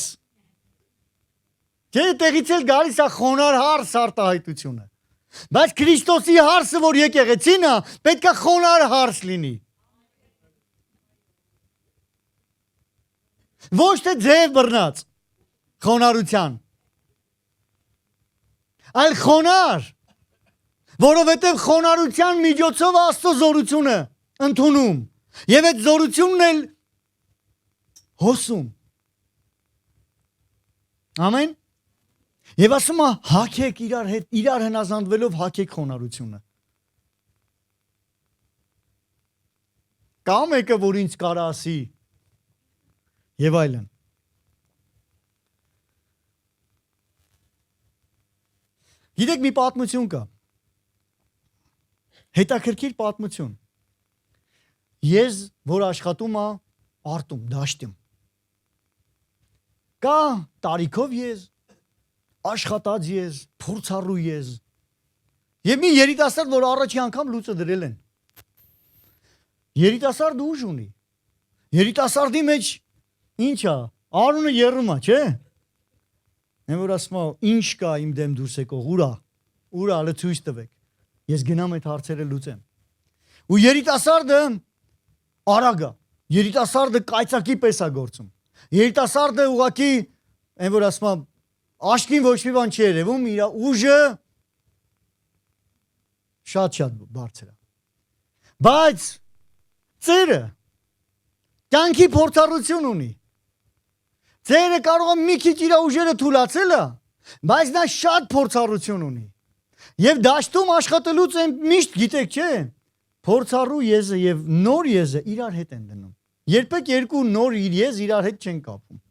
Չէ, տեղից էլ գալիս է խոնարհ հարս արտահայտությունը։ Բայց Քրիստոսի հարսը, որ եկեղեցին է, պետքա խոնարհ հարս լինի։ Ոչ թե ձև բռնած խոնարհության, այլ խոնարհ, որովհետև խոնարհության միջոցով Աստծո զորությունը ընդունում եւ այդ զորությունն էլ հոսում։ Ամեն։ Եվ ասում է հագեք իրար հետ, իրար հնազանդվելով հագեք խոնարհությունը։ Կա մեկը, որ ինձ կարա ասի եւ այլն։ Գիտեք մի պատմություն կա։ Հետաքրքիր պատմություն։ Ես, որ աշխատում եմ արտում, դաշտում։ Կա տարիքով ես, աշխատած ես, փորձառու ես։ Եվ մի երիտասարդ, որ առաջի անգամ լուծը դրել են։ Երիտասարդը ուժ ունի։ Երիտասարդի մեջ ինչ է, արունը եռում է, չէ՞։ Եմ որ ասում եմ, ինչ կա իմ դեմ դուրս եկող, ուրա հələ ցույց տվեք։ Ես գնամ այդ հարցերը լուծեմ։ Ու երիտասարդը արագ է։ Երիտասարդը կայծակի պես է գործում։ Երիտասարդը ուղղակի, եմ որ ասում եմ, աշկին ոչ մի բան չի երևում, իր ուժը շատ բարձր է։ Բայց ծերը կյանքի փորձառություն ունի։ Ծերը կարող է մի քիչ իր ուժերը թուլացել է, բայց նա շատ փորձառություն ունի։ Եվ դաշտում աշխատելուց են միշտ գիտեք, չէ՞, փորձառու եզը եւ նոր եզը իրար հետ են դնում։ Երբեք երկու նոր եզ իրար հետ չեն կապում։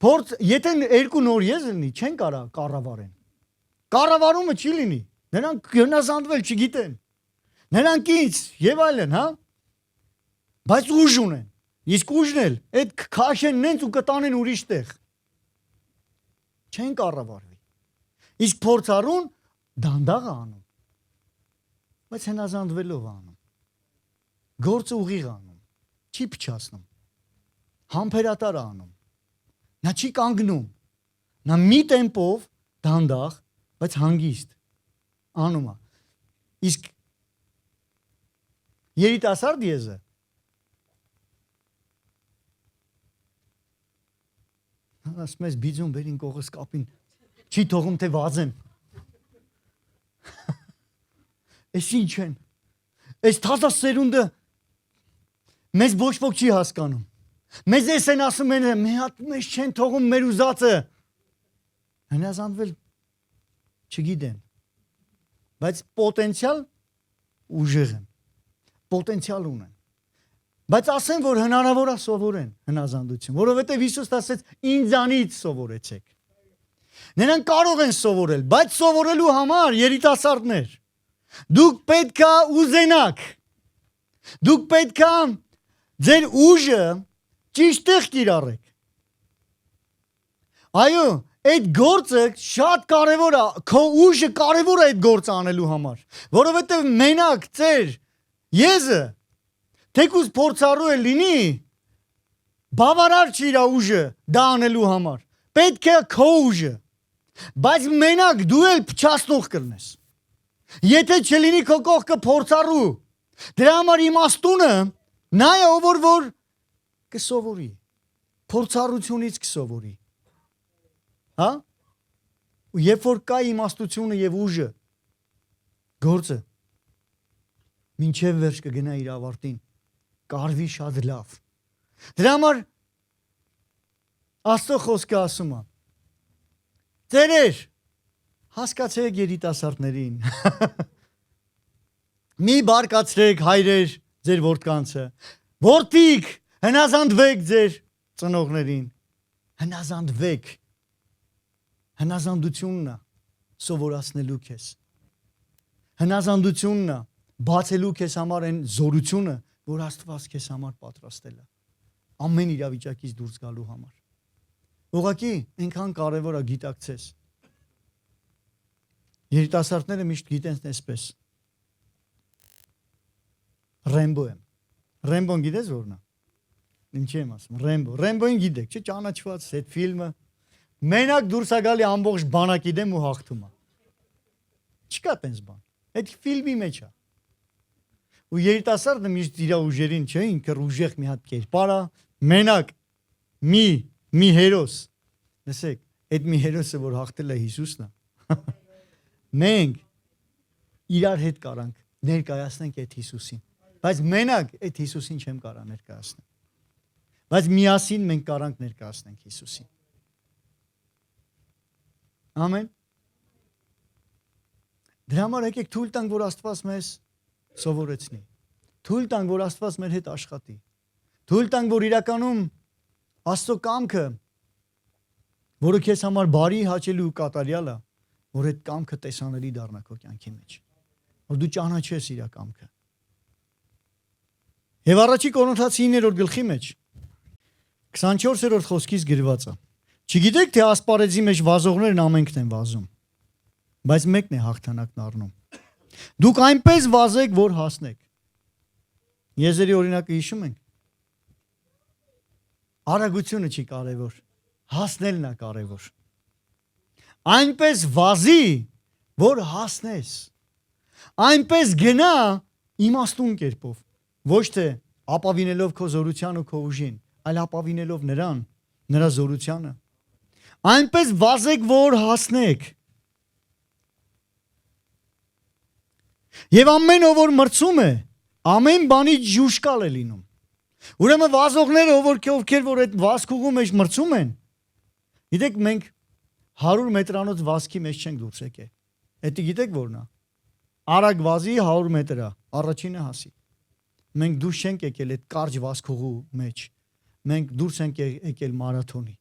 Եթե երկու նոր եզ լինի, չեն կարա կառավարեն։ Կառավարումը չի լինի։ Նրանք հնազանդվել չգիտեն։ Նրանք ինչ եւ այլն, հա։ Բայց ուժ ունեն։ Իսկ ուժն էլ այդ քաշեն նենց ու կտանեն ուրիշ տեղ։ Չեն կառավարվի։ Իսկ փորձառուն դանդաղ է անում։ Բայց հնազանդվելով անում։ Գործը ուղիղ անում։ Չի փչացնում։ Համբերատար է անում։ Նա չի կանգնում։ Նա մի տեմպով դանդաղ, բայց հանգիստ անում է։ Իսկ երիտասարդ եզը ասում ես բիձուն բերին կողս կապին, չի թողում թե վազեմ։ Էս ինչ են։ Էս թազա սերունդը մեզ ոչ ոք չի հասկանում։ Մեզ էս են ասում են, մեզ չեն թողում մեր ուզածը։ Հնազանդվել չգիտեն։ բայց պոտենցիալ ուժեղ են, պոտենցիալ ունեն։ Բայց ասեն, որ հնարավոր է սովորեն հնազանդություն, որովհետև Հիսուսն ասեց ինձանից սովորեցեք։ Նրանք կարող են սովորել, բայց սովորելու համար երիտասարդներ, դուք պետք է ուզենաք, դուք պետք է ձեր ուժը ճիշտ տեղ կիրառեք։ Այո, այդ գործը շատ կարևոր է, քո ուժը կարևոր է այդ գործը անելու համար, որովհետև մենակ ձեր եզը թեկուզ փորձառու է լինի, բավարար չի իր ուժը դա անելու համար։ Պետք է քո ուժը, բայց մենակ դու էլ փչացնող կլնես։ Եթե չլինի քո կողքը փորձառու, դրա համար իմաստունը նա է, որ կսովորի, փորձառությունից կսովորի։ Հա? Ու երբ որ կա իմաստությունը եւ ուժը, գործը մինչև վերջ կգնա իր ավարտին, կարվի շատ լավ։ Դրա համար Աստծո խոսքը ասում է. Ծերեր, հասկացեք երիտասարդներին։ Մի բարկացրեք հայրեր ձեր որդկանցը։ Որդիկ, հնազանդվեք ձեր ծնողներին։ Հնազանդվեք։ Հնազանդությունն է սովորացնելու քեզ։ Հնազանդությունն է բացելու քեզ համար այն զորությունը, որ Աստված քեզ համար պատրաստել է։ Ամեն իրավիճակից դուրս գալու համար։ Ուղղակի այնքան կարևոր է գիտակցես։ Երիտասարդները միշտ գիտեն այսպես։ Ռեմբո եմ։ Ռեմբոն գիտես որն է։ Ինչի եմ ասում, Ռեմբո։ Ռեմբոին գիտեք, չէ՞ ճանաչված այդ ֆիլմը։ Մենակ դուրս է գալի ամբողջ բանակի դեմ ու հաղթում է։ Չկա տենց բան։ Այդ ֆիլմի մեջ է։ Ու երիտասարդը միշտ իր ուժերին, չէ՞, ինքը ուժեղ մի հատ կերպար է, մենակ մի հերոս։ Լսեք, այդ մի հերոսը, որ հաղթել է Հիսուսն է։ Մենք իրար հետ կարանք ներկայացնենք այդ Հիսուսին։ Բայց մենակ այդ Հիսուսին չեմ կարա ներկայացնել։ Բայց միասին մենք կարանք ներկայացնենք Հիսուսին։ Ամեն։ Դրա համար եկեք թույլ տանք, որ Աստված մեզ սովորեցնի։ Թույլ տանք, որ Աստված մեր հետ աշխատի։ Թույլ տանք, որ իրականում Աստծո կամքը, որը քեզ համար բարի, հաճելի ու կատարյալ է, որ այդ կամքը տեսանելի դառնա քո կյանքի մեջ։ Որ դու ճանաչես իր կամքը։ Եվ առաջի Կորինթացի 9-րդ գլխի մեջ 24-րդ խոսքից գրված է. Չգիտեք, թե ասպարեզի մեջ վազողներն ամենքն են վազում, բայց մեկն է հաղթանակն առնում։ Դուք այնպես վազեք, որ հասնեք։ Եզերի օրինակը հիշում ենք։ Արագությունը չի կարևոր, հասնելն է կարևոր։ Այնպես վազի, որ հասնես։ Այնպես գնա իմաստուն կերպով, ոչ թե ապավինելով քո զորության ու քո ուժին, այլ ապավինելով նրան, նրա զորությանը։ Այնպես վազեք, որ հասնեք։ Եվ ամեն ով որ մրցում է, ամեն բանի ջուշկալ է լինում։ Ուրեմն վազողները, ովքեր որ այդ վազքուղու մեջ մրցում են, գիտեք մենք 100 մետրանոց վազքի մեջ չենք դուրս եկել։ Էդի գիտեք որն է։ Արագ վազի 100 մետր է, առաջինը հասի։ Մենք դուրս չենք եկել այդ կարճ վազքուղու մեջ։ Մենք դուրս ենք եկել մարաթոնի։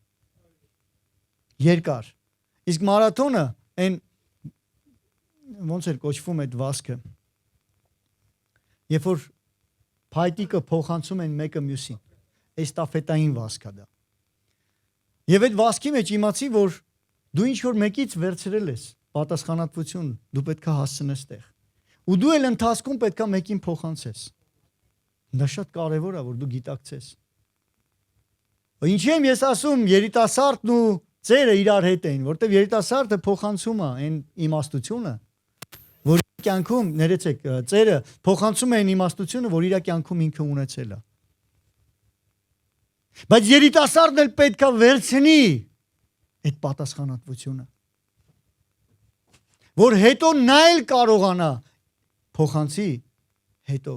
Երկար։ Իսկ մարաթոնը այն ոնց էր կոչվում այդ վազքը։ Երբ որ փայտիկը փոխանցում են մեկը մյուսին, էստաֆետային վազք է դա։ Եվ այդ վազքի մեջ իմացի, որ դու ինչ որ մեկից վերցրել ես պատասխանատվություն, դու պետք է հասցնես տեղ։ Ու դու էլ ընթացքում պետք է մեկին փոխանցես։ Դա շատ կարևոր է, որ դու գիտակցես։ Ինչի՞ եմ ես ասում, երիտասարդն ու ծերը իրար հետ էին, որտեվ երիտասարդը փոխանցում է այն իմաստությունը, որ կյանքում, ներեցեք, ծերը փոխանցում է այն իմաստությունը, որ իր կյանքում ինքը ունեցել է։ Բայց երիտասարդն էլ պետք է վերցնի այդ պատասխանատվությունը, որ հետո նա էլ կարողանա փոխանցի հետո։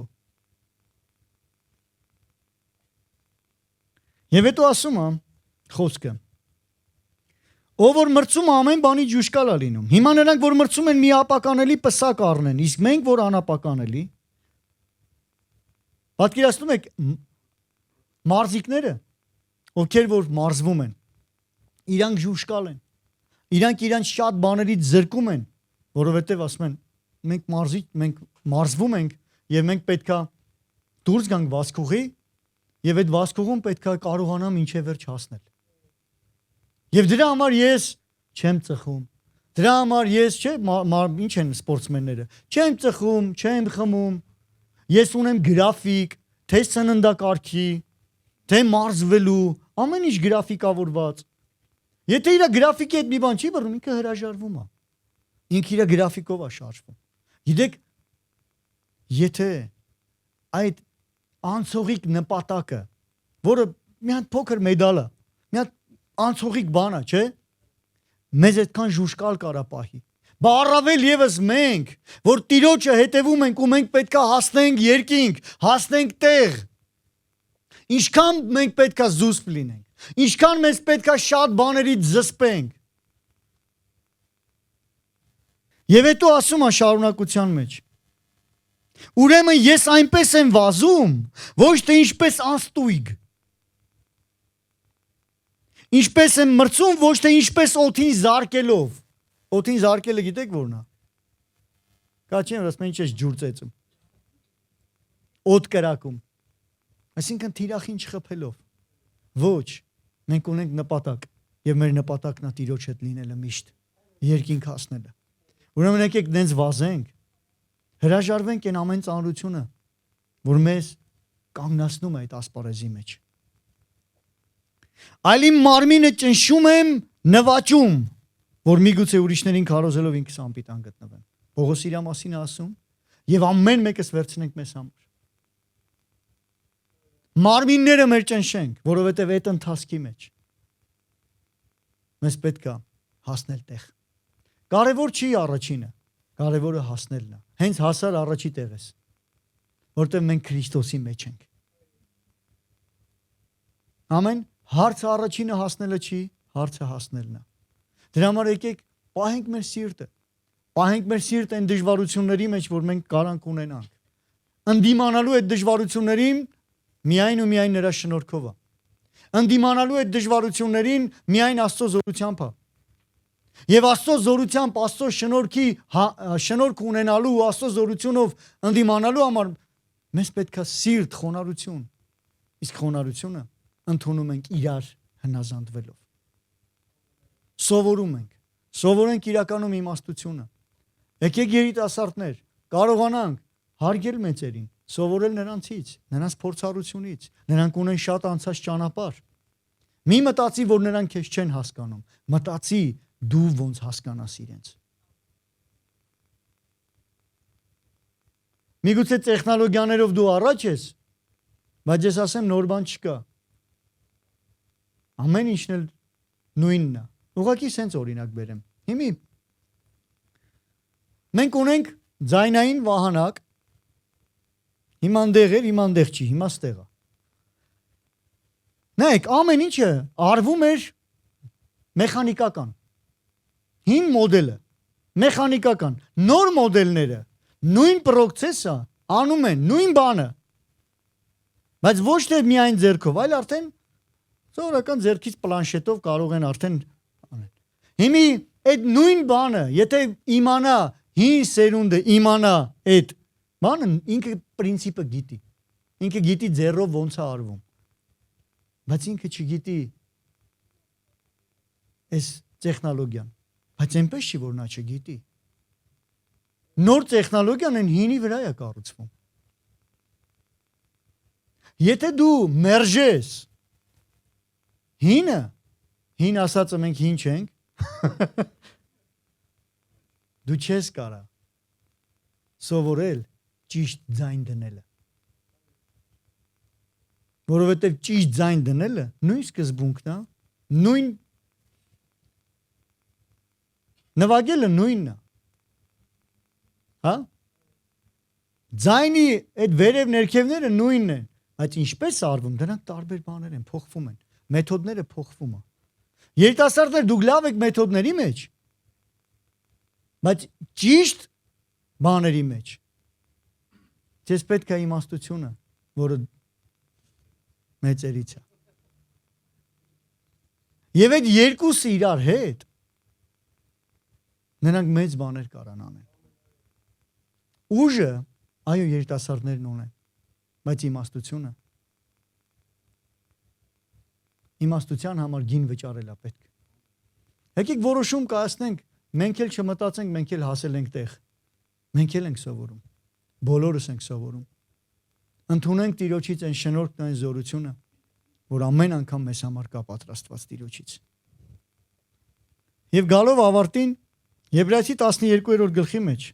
Եվ հետո ասում է խոսքը. Ով որ մրցում ամեն բանի ջուշկալ է լինում։ Հիմա նրանք որ մրցում են մի ապականելի պսակ առնեն, իսկ մենք որ անապականելի։ Պատկերացնում եք մարզիկները, ովքեր որ մարզվում են, իրանք ջուշկալ են։ Իրանք իրանք շատ բաներից զրկում են, որովհետև ասում են մենք մարզվում ենք եւ մենք պետքա դուրս գանք վազքուղի եւ այդ վազքուղում պետքա կարողանամ ինչեւ վերջ հասնել։ Եվ դրա համար ես չեմ ծխում։ Դրա համար ես ինչ են սպորտսմենները։ Չեմ ծխում, չեմ խմում։ Ես ունեմ գրաֆիկ, թե սննդակարգի, թե մարզվելու, ամեն ինչ գրաֆիկավորված։ Եթե իր գրաֆիկի հետ մի բան չի բռնում, ինքը հրաժարվում է։ Ինքը իր գրաֆիկով է շարժվում։ Գիտեք, եթե այդ անցողիկ նպատակը, որը մի հատ փոքր մեդալ է, մի հատ անցողիկ բան է, չէ՞։ Մեզ այդքան ժուշկալ կարա պահի։ Բա առավել եւս մենք, որ Տիրոջը հետևում ենք ու մենք պետքա հասնենք երկինք, հասնենք տեղ։ Ինչքան մենք պետքա զուսպ լինենք։ Ինչքան մեզ պետքա շատ բաներից զսպենք։ Եվ հետո ասում է շարունակության մեջ. Ուրեմն ես այնպես եմ վազում, ոչ թե ինչպես անստույգ։ Ինչպես եմ մրցում, ոչ թե ինչպես օդին զարկելով։ Օդին զարկելը գիտեք որն է։ Կա չէ՞ որ ասում են ինչ է ջուր ծեծում։ Օդ կրակում։ Այսինքն թիրախին չխփելով։ Ոչ, մենք ունենք նպատակ, եւ մեր նպատակն է Տիրոջ հետ լինելը միշտ, երկինք հասնելը։ Ուրեմն եկեք դենց վազենք, հրաժարվենք այն ամեն ծանրությունը, որ մեզ կանգնացնում է այդ ասպարեզի մեջ։ Այլ իմ մարմինը ճնշում եմ, նվաճում, որ միգուցե ուրիշներին քարոզելով ինքս անպիտան գտնվեմ։ Պողոս իր մասին է ասում, եւ ամեն մեկս վերցնենք մեզ համար։ Մարմինները մեր ճնշենք, որովհետեւ այդ ընթացքի մեջ մեզ պետք է հասնել տեղ։ Կարևոր չի առաջինը, կարևորը հասնելն է։ Հենց հասար առաջի տեղես, որտեղ մենք Քրիստոսի մեջ ենք։ Ամեն հարցը առաջինը հասնելը չի, հարցը հասնելն է։ Դրա համար եկեք պահենք մեր սիրտը։ Պահենք մեր սիրտը այն դժվարությունների մեջ, որ մենք կարանք ունենանք։ Ընդդիմանալու այդ դժվարություններին միայն ու միայն նրա շնորհքով է։ Ընդդիմանալու այդ դժվարություններին միայն Աստծո զորությամբ է։ Եվ Աստծո զորությամբ, Աստծո շնորհքի շնորհք ունենալու ու Աստծո զորությունով ընդդիմանալու համար մեզ պետք է սիրտ, խոնարհություն։ Իսկ խոնարհությունը ընդունում ենք իրար հնազանդվելով։ Սովորում ենք։ Սովորենք իրականում իմաստությունը։ Եկեք երիտասարդներ, կարողանանք հարգել մեծերին, սովորել նրանցից, նրանց փորձառությունից, նրանք ունեն շատ անցած ճանապարհ։ Մի մտածի, որ նրանք քեզ չեն հասկանում, մտածի դու ոնց հասկանաս իրենց։ Միգուցե տեխնոլոգիաներով դու առաջ ես, բայց ես ասեմ նոր բան չկա։ Ամեն ինչն էլ նույնն է։ Ուղղակի սենց օրինակ բերեմ։ Հիմի մենք ունենք ձայնային վահանակ, հիմա այնտեղ էր, հիմա այնտեղ չի, հիմա ստեղ է։ Նայեք, ամեն ինչը արվում էր մեխանիկական։ Հին մոդելը մեխանիկական, նոր մոդելները նույն պրոցեսը անում են, նույն բանը։ Բայց ոչ թե միայն ձեռքով, այլ արդեն սովորական ձեռքից պլանշետով կարող են արդեն անել։ Հիմի այդ նույն բանը, եթե իմանա հին սերունդը իմանա այդ բանը, ինքը պրինցիպը գիտի։ Ինքը գիտի ձեռով ոնց է արվում։ Բայց ինքը չգիտի այս տեխնոլոգիան։ Բայց այնպես չի, որ նա չգիտի։ Նոր տեխնոլոգիան են հինի վրա է կառուցվում։ Եթե դու մերժես հինը, հին ասածը մենք հին չենք, դու չես կարա սովորել ճիշտ ձայն դնելը։ Որովհետև ճիշտ ձայն դնելը նույն սկզբունքն է, նույն նվագելը նույնն է։ Հա? Ձայնի այդ վերև ներքևները նույնն են, բայց ինչպես արվում, դրանք տարբեր բաներ են, փոխվում են, մեթոդները փոխվում են։ Երիտասարդներ դուք լավ եք մեթոդների մեջ, բայց ճիշտ բաների մեջ ձեզ պետք է իմաստությունը, որը մեծերից է։ Եվ այդ երկուսը իրար հետ նրանք մեծ բաներ կարան անեն։ Ուժը, այո, երիտասարդներն ունեն, բայց իմաստության համար գին վճարել է պետք։ Եկեք որոշում կայացնենք, մենք էլ չմտածենք, մենք էլ հասել ենք տեղ։ Մենք էլ ենք սովորում։ Բոլորս ենք սովորում։ Ընդունենք Տիրոջից այն շնորհքն, այն զորությունը, որ ամեն անգամ մեզ համար կա պատրաստված Տիրոջից։ Եվ գալով ավարտին, Եբրայեցի 12-րդ գլխի մեջ,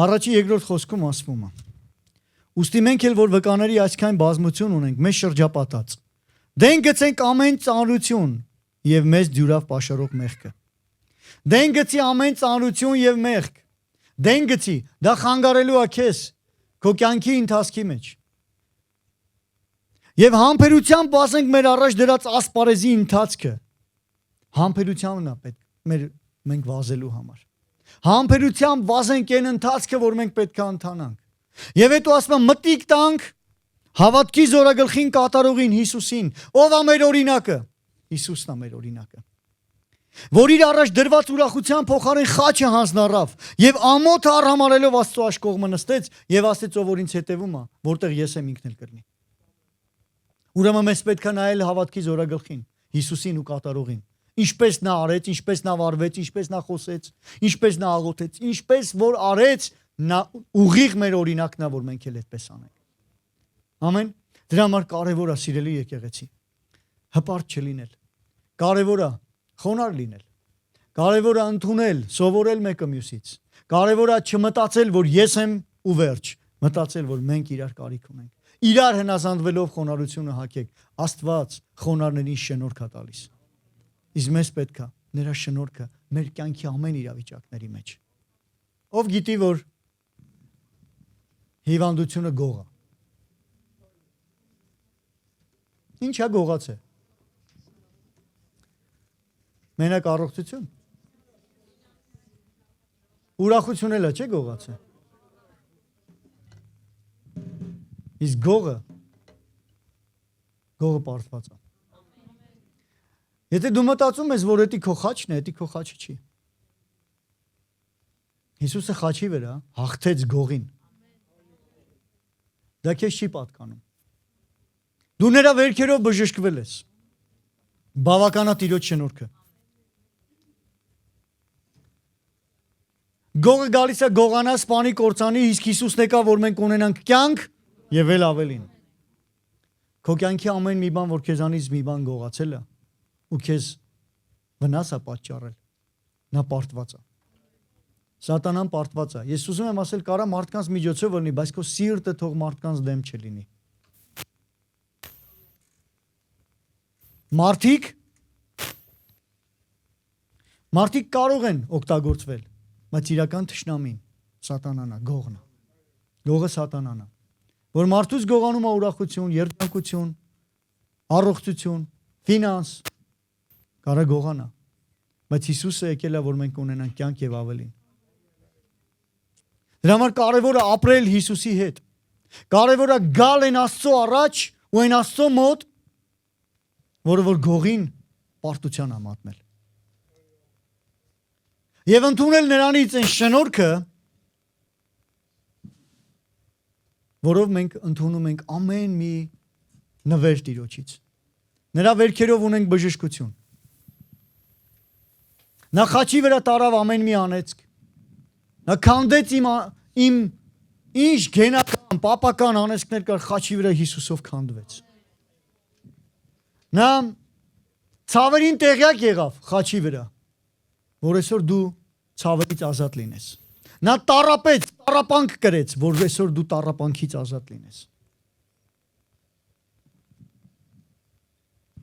առաջի երկրորդ խոսքում ասվում է. Ուստի մենք էլ որ վկաների այսքան բազմություն ունենք, մեզ շրջապատած, դեն գցենք ամեն ծանրություն եւ մեզ դյուրավ պաշարող մեղքը։ Դեն գցի ամեն ծանրություն եւ մեղք։ Դեն գցի, դա խանգարելու է քեզ քո կյանքի ընթացքի մեջ։ Եվ համբերությամբ բացենք մեր առաջ դրած ասպարեզի ընթացքը։ Համբերությանն է պետք մենք վազելու համար։ Համբերությամբ վազենք այն ընթացքը, որ մենք պետք է ընթանանք։ Եվ հետո ասում եմ մտիկ տանք հավատքի զորագլխին կատարողին Հիսուսին, ով է մեր օրինակը։ Հիսուսն է մեր օրինակը։ Որ իր առաջ դրված ուրախության փոխարեն խաչը հանձնառավ եւ ամոթը արհամարելով Աստծո աշկողմը նստեց եւ ասեց ով որ ինձ հետևում է, որտեղ ես եմ ինքն էլ կրնի։ Ուրեմն մեզ պետք է նայել հավատքի զորագլխին, Հիսուսին ու կատարողին։ Ինչպես նա արեց, ինչպես նա վարվեց, ինչպես նա խոսեց, ինչպես նա աղոթեց, ինչպես որ արեց, նա ուղիղ մեր օրինակն է, որ մենք էլ այդպես անենք։ Ամեն։ Դրա համար կարևոր է սիրելի եկեղեցի։ Հպարտ չլինել։ Կարևոր է խոնարհ լինել։ Կարևոր է ընդունել, սովորել մեկը մյուսից։ Կարևոր է չմտածել, որ ես եմ ու վերջ, մտածել, որ մենք իրար կարիք ունենք։ Իրար հնազանդվելով խոնարհությունը հագեք։ Աստված խոնարհներին շնորհք է տալիս։ Իսկ մեզ պետք է նրա շնորհքը մեր կյանքի ամեն իրավիճակների մեջ։ Ով գիտի, որ հիվանդությունը գող է։ Ինչ է գողացել։ Մենակ առողջություն։ Ուրախություն էլ է, չէ՞ գողացել։ Իսկ գողը պարտված է։ Եթե դու մտածում ես, որ դա քո խաչն է, դա քո խաչը չի։ Հիսուսը խաչի վրա հաղթեց գողին։ Դա քեզ չի պատկանում։ Դու նրա վերքերով բժշկվել ես։ Բավականա Տիրոջ շնորհքը։ Գողը գալիս է գողանա, սպանի, կործանի, իսկ Հիսուսն եկա, որ մենք ունենանք կյանք եւ էլ ավելին։ Քո կյանքի ամեն մի բան, որ քեզանից մի բան գողացել է, ու քեզ վնաս է պատճառել, նա պարտված է։ Սատանան պարտված է։ Ես ուզում եմ ասել, կարա մարդկանց միջոցով լինի, բայց քո սիրտը թող մարդկանց դեմ չլինի։ Մարդիկ կարող են օգտագործվել, բայց իրական թշնամին սատանան է, գողն է։ Գողը սատանան է, որ մարդուց գողանում է ուրախություն, երդանկություն, առողջություն, ֆինանս, կարա գողանա, բայց Հիսուսը եկել է, որ մենք ունենանք կյանք եւ ավելին։ Դրա համար կարևոր է ապրել Հիսուսի հետ։ Կարևոր է գալ այն Աստծո առաջ ու այն Աստծո մոտ, որը որ գողին պարտության է մատնել։ Եվ ընդունել նրանից այն շնորհքը, որով մենք ընդունում ենք ամեն մի նվեր Տիրոջից։ Նրա վերքերով ունենք բժշկություն։ Նա խաչի վրա տարավ ամեն մի անեծք։ Նա քանդեց իմ ինչ գենական, պապական անեծքներ կար, խաչի վրա Հիսուսով քանդվեց։ Նա ցավերին տեղյակ եղավ խաչի վրա, որ այսօր դու ցավերից ազատ լինես։ Նա տառապեց, տառապանք կրեց, որ այսօր դու տառապանքից ազատ լինես։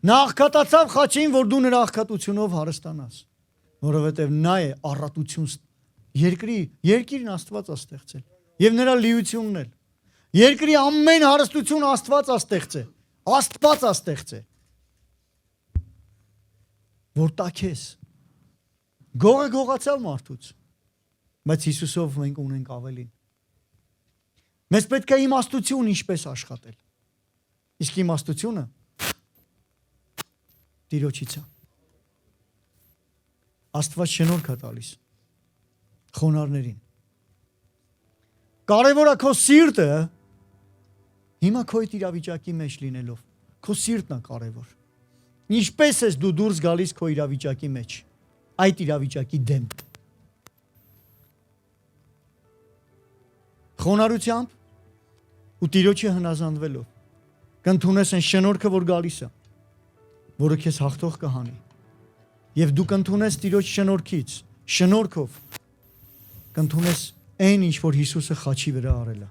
Նա աղքատացավ խաչին, որ դու նրա աղքատությունով հարստանաս, որովհետև նա է առատություն երկիրն Աստված է ստեղծել եւ նրա լիությունն էլ։ Երկրի ամեն հարստություն Աստված է ստեղծել։ Աստված է ստեղծել։ որ տաքես։ Գողը գողացավ մարդուց, բայց Հիսուսով մենք ունենք ավելին։ Մեզ պետք է իմաստություն ինչպես աշխատել։ Իսկ իմաստությունը Տիրոջից է։ Աստված շնորհք է տալիս խոնարհներին։ Կարևորը քո սիրտը հիմա քո այդ իրավիճակի մեջ լինելով, քո սիրտն է կարևոր։ Ինչպես ես դու դուրս գալիս քո իրավիճակի մեջ, այդ իրավիճակի դեմ։ Խոնարհությամբ ու Տիրոջը հնազանդվելով կընդունես այն շնորհքը, որ գալիս է, որը քեզ հաղթող կհանի։ Եվ դու կընդունես Տիրոջ շնորհքից, շնորհքով կընդունես այն, ինչ որ Հիսուսը խաչի վրա արել է։